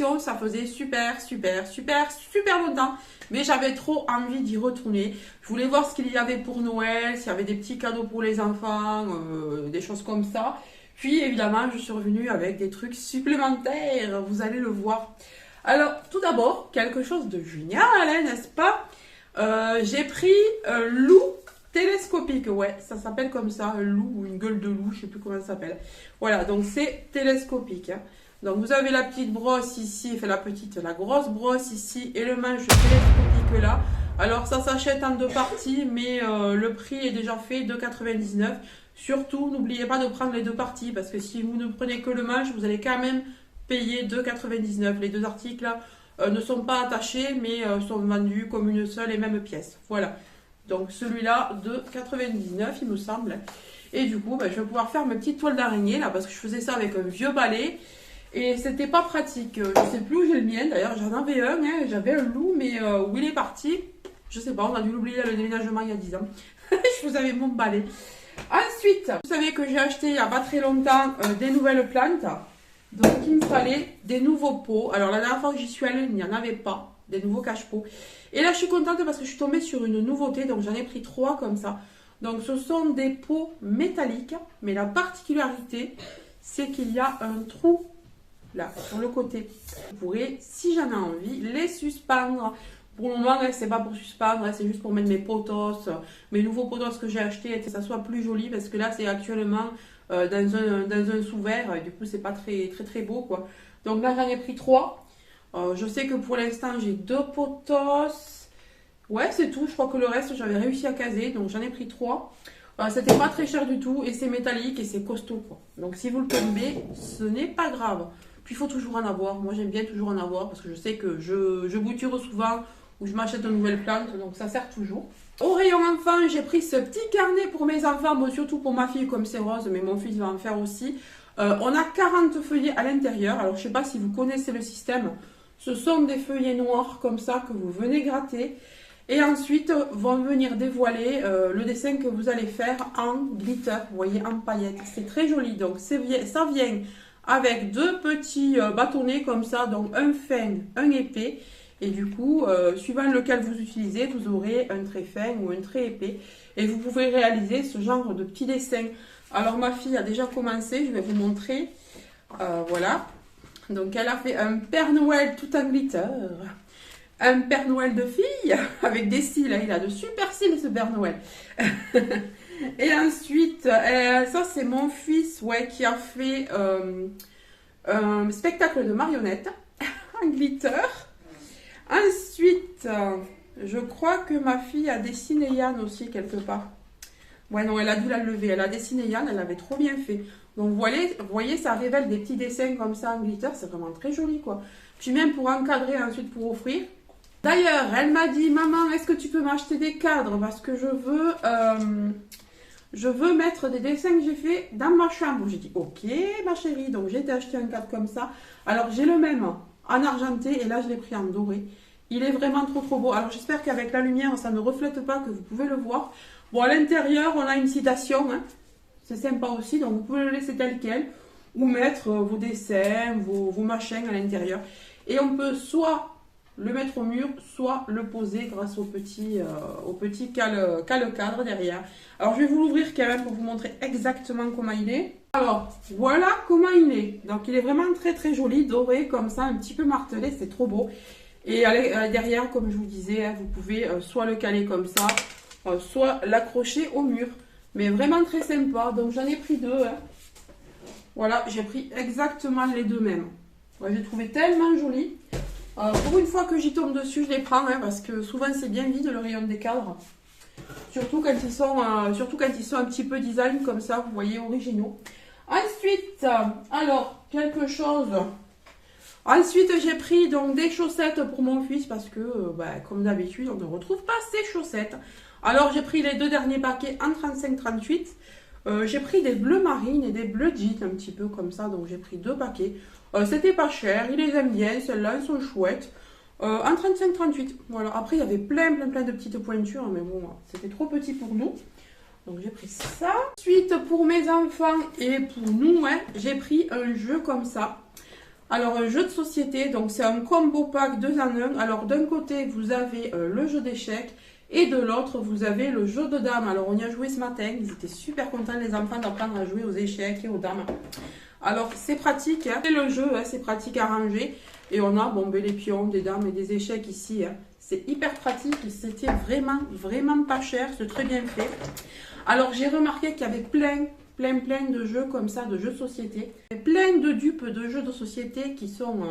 collection, ça faisait super longtemps. Mais j'avais trop envie d'y retourner. Je voulais voir ce qu'il y avait pour Noël, s'il y avait des petits cadeaux pour les enfants, des choses comme ça. Puis évidemment, je suis revenue avec des trucs supplémentaires, vous allez le voir. Alors, tout d'abord, quelque chose de génial, hein, n'est-ce pas? J'ai pris un loup télescopique, ouais, ça s'appelle comme ça, un loup ou une gueule de loup, je sais plus comment ça s'appelle. Voilà, donc c'est télescopique. Hein. Donc vous avez la petite brosse ici, enfin la grosse brosse ici et le manche télescopique là. Alors ça s'achète en 2 parties, mais le prix est déjà fait, 2,99 €. Surtout, n'oubliez pas de prendre les 2 parties, parce que si vous ne prenez que le manche, vous allez quand même payer 2,99 €. Les 2 articles là, ne sont pas attachés, mais sont vendus comme une seule et même pièce. Voilà. Donc celui-là, 2,99 € il me semble. Et du coup, je vais pouvoir faire mes petites toiles d'araignée là, parce que je faisais ça avec un vieux balai. Et c'était pas pratique. Je sais plus où j'ai le mien. D'ailleurs, j'en avais un. Hein. J'avais un loup, mais où il est parti, je sais pas. On a dû l'oublier à le déménagement il y a 10 ans. Je vous avais mon balai. Ensuite, vous savez que j'ai acheté il n'y a pas très longtemps des nouvelles plantes. Donc, il me fallait des nouveaux pots. Alors, la dernière fois que j'y suis allée, il n'y en avait pas. Des nouveaux cache-pots. Et là, je suis contente parce que je suis tombée sur une nouveauté. Donc, j'en ai pris 3 comme ça. Donc, ce sont des pots métalliques. Mais la particularité, c'est qu'il y a un trou là, sur le côté. Vous pourrez, si j'en ai envie, les suspendre. Pour le moment, c'est pas pour suspendre, c'est juste pour mettre mes potos, mes nouveaux potos que j'ai achetés, et que ça soit plus joli, parce que là, c'est actuellement dans un sous-verre, et du coup, c'est pas très beau, quoi. Donc là, j'en ai pris 3. Je sais que pour l'instant, j'ai 2 potos. Ouais, c'est tout. Je crois que le reste, j'avais réussi à caser, donc j'en ai pris 3. C'était pas très cher du tout, et c'est métallique, et c'est costaud, quoi. Donc si vous le tombez, ce n'est pas grave. Puis il faut toujours en avoir. Moi, j'aime bien toujours en avoir, parce que je sais que je bouture souvent, ou je m'achète de nouvelles plantes, donc ça sert toujours. Au rayon enfant, j'ai pris ce petit carnet pour mes enfants, bon, surtout pour ma fille comme c'est rose, mais mon fils va en faire aussi. On a 40 feuillets à l'intérieur, alors je ne sais pas si vous connaissez le système. Ce sont des feuillets noirs comme ça que vous venez gratter. Et ensuite, vont venir dévoiler le dessin que vous allez faire en glitter, vous voyez, en paillettes. C'est très joli, donc ça vient avec 2 petits bâtonnets comme ça, donc un fin, un épais. Et du coup, suivant lequel vous utilisez, vous aurez un trait fin ou un trait épais. Et vous pouvez réaliser ce genre de petits dessins. Alors ma fille a déjà commencé, je vais vous montrer. Voilà. Donc elle a fait un Père Noël tout en glitter. Un Père Noël de fille avec des cils. Il a de super cils ce Père Noël. Et ensuite, ça c'est mon fils qui a fait un spectacle de marionnettes en glitter. Ensuite, je crois que ma fille a dessiné Yann aussi quelque part. Ouais, non, elle a dû la lever. Elle a dessiné Yann, elle avait trop bien fait. Donc, vous voyez, ça révèle des petits dessins comme ça en glitter. C'est vraiment très joli, quoi. Puis même pour encadrer, ensuite pour offrir. D'ailleurs, elle m'a dit, maman, est-ce que tu peux m'acheter des cadres? Parce que je veux mettre des dessins que j'ai fait dans ma chambre. J'ai dit, ok, ma chérie. Donc, j'ai été acheter un cadre comme ça. Alors, j'ai le même en argenté et là, je l'ai pris en doré. Il est vraiment trop beau. Alors, j'espère qu'avec la lumière, ça ne reflète pas, que vous pouvez le voir. Bon, à l'intérieur, on a une citation. Hein. C'est sympa aussi. Donc, vous pouvez le laisser tel quel ou mettre vos dessins, vos machins à l'intérieur. Et on peut soit le mettre au mur, soit le poser grâce au petit cale-cadre derrière. Alors, je vais vous l'ouvrir quand même pour vous montrer exactement comment il est. Alors, voilà comment il est. Donc, il est vraiment très joli, doré, comme ça, un petit peu martelé, c'est trop beau. Et derrière, comme je vous disais, vous pouvez soit le caler comme ça, soit l'accrocher au mur. Mais vraiment très sympa. Donc, j'en ai pris 2. Hein. Voilà, j'ai pris exactement les 2 mêmes. Ouais, j'ai trouvé tellement joli. Pour une fois que j'y tombe dessus, je les prends, hein, parce que souvent, c'est bien vide le rayon des cadres. Surtout quand ils sont un petit peu design comme ça, vous voyez, originaux. Ensuite, alors, quelque chose. Ensuite, j'ai pris donc des chaussettes pour mon fils parce que, comme d'habitude, on ne retrouve pas ses chaussettes. Alors, j'ai pris les 2 derniers paquets en 35-38. J'ai pris des bleus marines et des bleus jeans, un petit peu comme ça. Donc, j'ai pris 2 paquets. C'était pas cher, ils les aiment bien, celles-là, elles sont chouettes. En 35-38, voilà. Après, il y avait plein de petites pointures, mais bon, c'était trop petit pour nous. Donc, j'ai pris ça. Ensuite, pour mes enfants et pour nous, j'ai pris un jeu comme ça. Alors, un jeu de société, donc c'est un combo pack 2 en 1. Alors, d'un côté, vous avez le jeu d'échecs et de l'autre, vous avez le jeu de dames. Alors, on y a joué ce matin. Ils étaient super contents, les enfants, d'apprendre à jouer aux échecs et aux dames. Alors, c'est pratique. Hein. C'est le jeu, hein, c'est pratique à ranger. Et on a bon, ben, les pions, des dames et des échecs ici. Hein. C'est hyper pratique. C'était vraiment, vraiment pas cher. C'est très bien fait. Alors, j'ai remarqué qu'il y avait plein de jeux comme ça, de jeux de société. Plein de dupes de jeux de société qui sont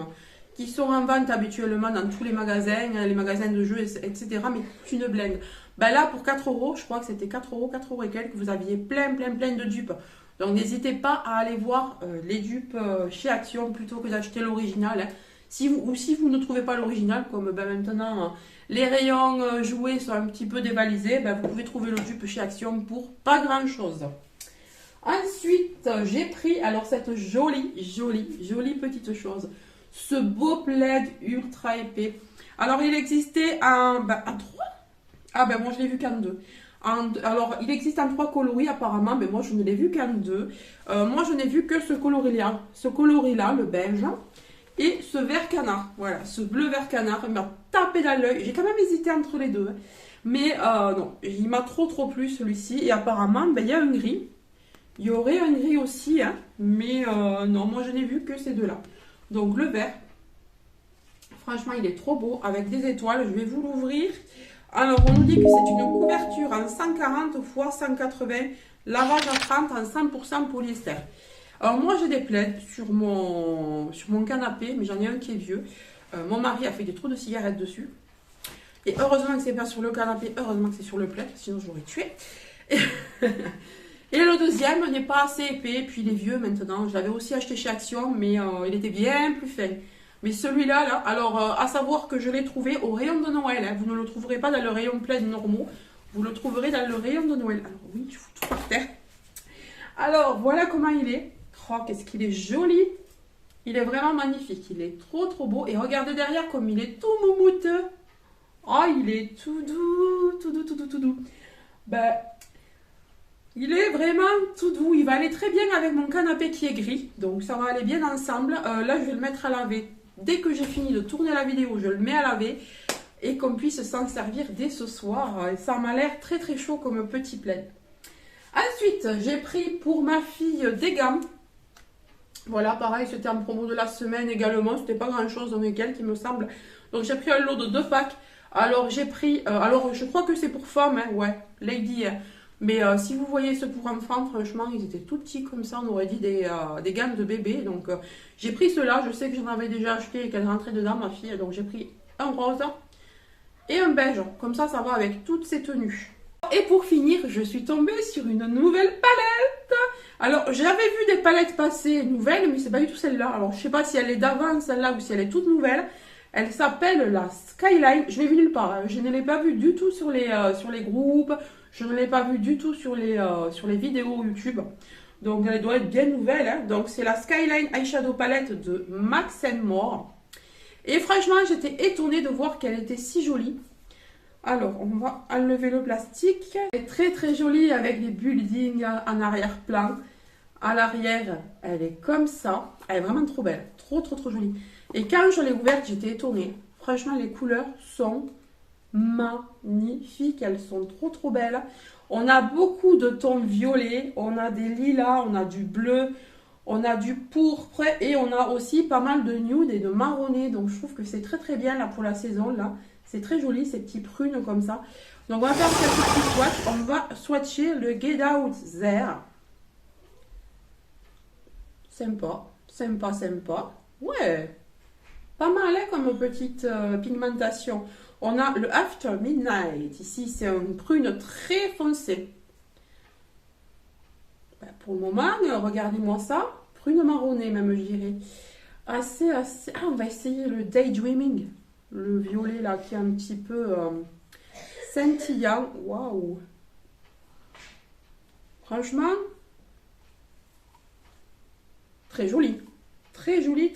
en vente habituellement dans tous les magasins de jeux, etc. Mais une blinde. Ben là, pour 4 euros, je crois que c'était 4 euros, 4 euros et quelques, vous aviez plein de dupes. Donc, n'hésitez pas à aller voir les dupes chez Action plutôt que d'acheter l'original. Hein. Si vous ne trouvez pas l'original, comme ben, maintenant les rayons jouets sont un petit peu dévalisés, ben, vous pouvez trouver le dupe chez Action pour pas grand chose. Ensuite, j'ai pris alors cette jolie petite chose. Ce beau plaid ultra épais. Alors, il existait en 3. Ah ben moi, je l'ai vu qu'en 2. Alors, il existe en 3 coloris apparemment, mais moi, je ne l'ai vu qu'en 2. Moi, je n'ai vu que ce coloris-là. Ce coloris-là, le beige. Et ce vert canard. Voilà, ce bleu vert canard. Il m'a tapé dans l'œil. J'ai quand même hésité entre les deux. Hein. Mais non, il m'a trop plu celui-ci. Et apparemment, ben, il y a un gris. Il y aurait un gris aussi, hein, mais non, moi je n'ai vu que ces deux-là. Donc le vert, franchement il est trop beau, avec des étoiles, je vais vous l'ouvrir. Alors on nous dit que c'est une couverture en 140 x 180, lavage à 30 en 100% polyester. Alors moi j'ai des plaids sur mon canapé, mais j'en ai un qui est vieux. Mon mari a fait des trous de cigarettes dessus. Et heureusement que c'est pas sur le canapé, heureusement que c'est sur le plaid, sinon je l'aurais tué. Et le deuxième n'est pas assez épais, puis il est vieux maintenant. Je l'avais aussi acheté chez Action, mais il était bien plus fin. Mais celui-là, là, alors à savoir que je l'ai trouvé au rayon de Noël. Hein. Vous ne le trouverez pas dans le rayon plaid normaux, vous le trouverez dans le rayon de Noël. Alors oui, je fous tout par terre. Alors voilà comment il est. Oh, qu'est-ce qu'il est joli. Il est vraiment magnifique. Il est trop beau. Et regardez derrière comme il est tout moumouteux. Oh, il est tout doux. Ben... il est vraiment tout doux, il va aller très bien avec mon canapé qui est gris, donc ça va aller bien ensemble. Là, je vais le mettre à laver. Dès que j'ai fini de tourner la vidéo, je le mets à laver et qu'on puisse s'en servir dès ce soir. Ça m'a l'air très chaud comme petit plaid. Ensuite, j'ai pris pour ma fille des gants. Voilà, pareil, c'était en promo de la semaine également, c'était pas grand chose dans lesquels qui me semble. Donc j'ai pris un lot de 2 packs. Alors j'ai pris, alors je crois que c'est pour femmes, hein, ouais, lady. Hein. Mais si vous voyez ceux pour enfants, franchement, ils étaient tout petits comme ça, on aurait dit des gants de bébé. Donc j'ai pris ceux-là, je sais que j'en avais déjà acheté et qu'elle rentrait dedans, ma fille. Donc j'ai pris un rose et un beige, comme ça va avec toutes ces tenues. Et pour finir, je suis tombée sur une nouvelle palette. Alors j'avais vu des palettes passer nouvelles, mais c'est pas du tout celle-là. Alors je sais pas si elle est d'avant celle-là ou si elle est toute nouvelle. Elle s'appelle la Skyline. Je l'ai vue nulle part. Hein. Je ne l'ai pas vue du tout sur les groupes. Je ne l'ai pas vue du tout sur les vidéos YouTube. Donc elle doit être bien nouvelle. Hein. Donc c'est la Skyline Eyeshadow Palette de Max More. Et franchement, j'étais étonnée de voir qu'elle était si jolie. Alors, on va enlever le plastique. Elle est très jolie avec des buildings en arrière-plan. À l'arrière, elle est comme ça. Elle est vraiment trop belle. Trop jolie. Et quand je l'ai ouverte, j'étais étonnée. Franchement, les couleurs sont magnifiques. Elles sont trop belles. On a beaucoup de tons violets. On a des lilas, on a du bleu, on a du pourpre. Et on a aussi pas mal de nude et de marronné. Donc, je trouve que c'est très bien là pour la saison. Là, c'est très joli, ces petits prunes comme ça. Donc, on va faire quelques petits swatchs. On va swatcher le Get Out There. Sympa. Ouais. Pas mal hein, comme petite pigmentation. On a le After Midnight. Ici, c'est une prune très foncée. Ben, pour le moment, regardez-moi ça. Prune marronnée même, je dirais. Assez... Ah, on va essayer le Daydreaming. Le violet là, qui est un petit peu scintillant. Waouh. Franchement, très joli. Très joli.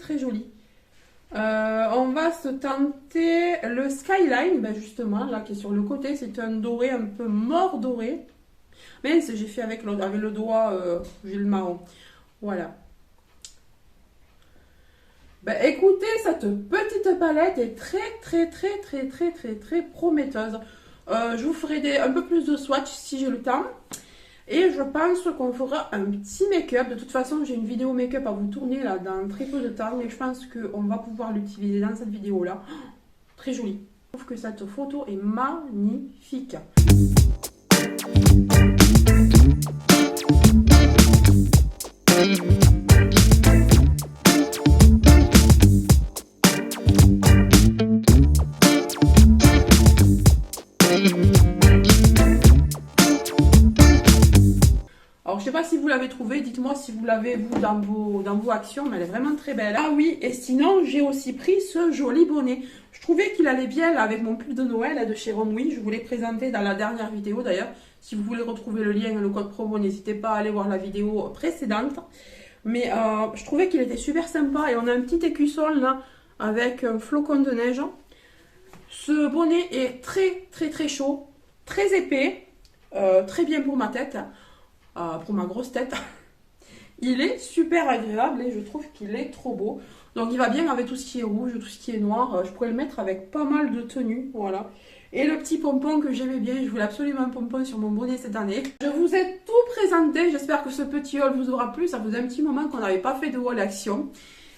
On va se tenter le Skyline, ben justement, là, qui est sur le côté. C'est un doré, un peu mort doré. Mais j'ai fait avec le doigt, j'ai le marron. Voilà. Bah, écoutez, cette petite palette est très prometteuse. Je vous ferai un peu plus de swatch si j'ai le temps. Et je pense qu'on fera un petit make-up. De toute façon, j'ai une vidéo make-up à vous tourner là dans très peu de temps. Et je pense qu'on va pouvoir l'utiliser dans cette vidéo-là. Très jolie. Je trouve que cette photo est magnifique. Alors, je sais pas si vous l'avez trouvé, dites-moi si vous l'avez vous dans vos actions, mais elle est vraiment très belle. Ah oui, et sinon, j'ai aussi pris ce joli bonnet. Je trouvais qu'il allait bien là, avec mon pull de Noël là, de chez Romwe. Je vous l'ai présenté dans la dernière vidéo d'ailleurs. Si vous voulez retrouver le lien, le code promo, n'hésitez pas à aller voir la vidéo précédente. Mais je trouvais qu'il était super sympa et on a un petit écusson là, avec un flocon de neige. Ce bonnet est très chaud, très épais, très bien pour ma tête. Pour ma grosse tête. Il est super agréable et je trouve qu'il est trop beau. Donc il va bien avec tout ce qui est rouge, tout ce qui est noir. Je pourrais le mettre avec pas mal de tenues. Voilà. Et le petit pompon que j'aimais bien. Je voulais absolument un pompon sur mon bonnet cette année. Je vous ai tout présenté. J'espère que ce petit haul vous aura plu. Ça faisait un petit moment qu'on n'avait pas fait de haul action.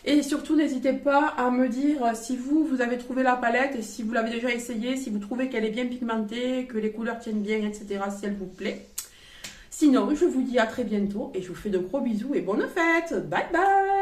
Et surtout, n'hésitez pas à me dire si vous avez trouvé la palette, et si vous l'avez déjà essayée, si vous trouvez qu'elle est bien pigmentée, que les couleurs tiennent bien, etc. si elle vous plaît. Sinon, je vous dis à très bientôt et je vous fais de gros bisous et bonne fête. Bye bye!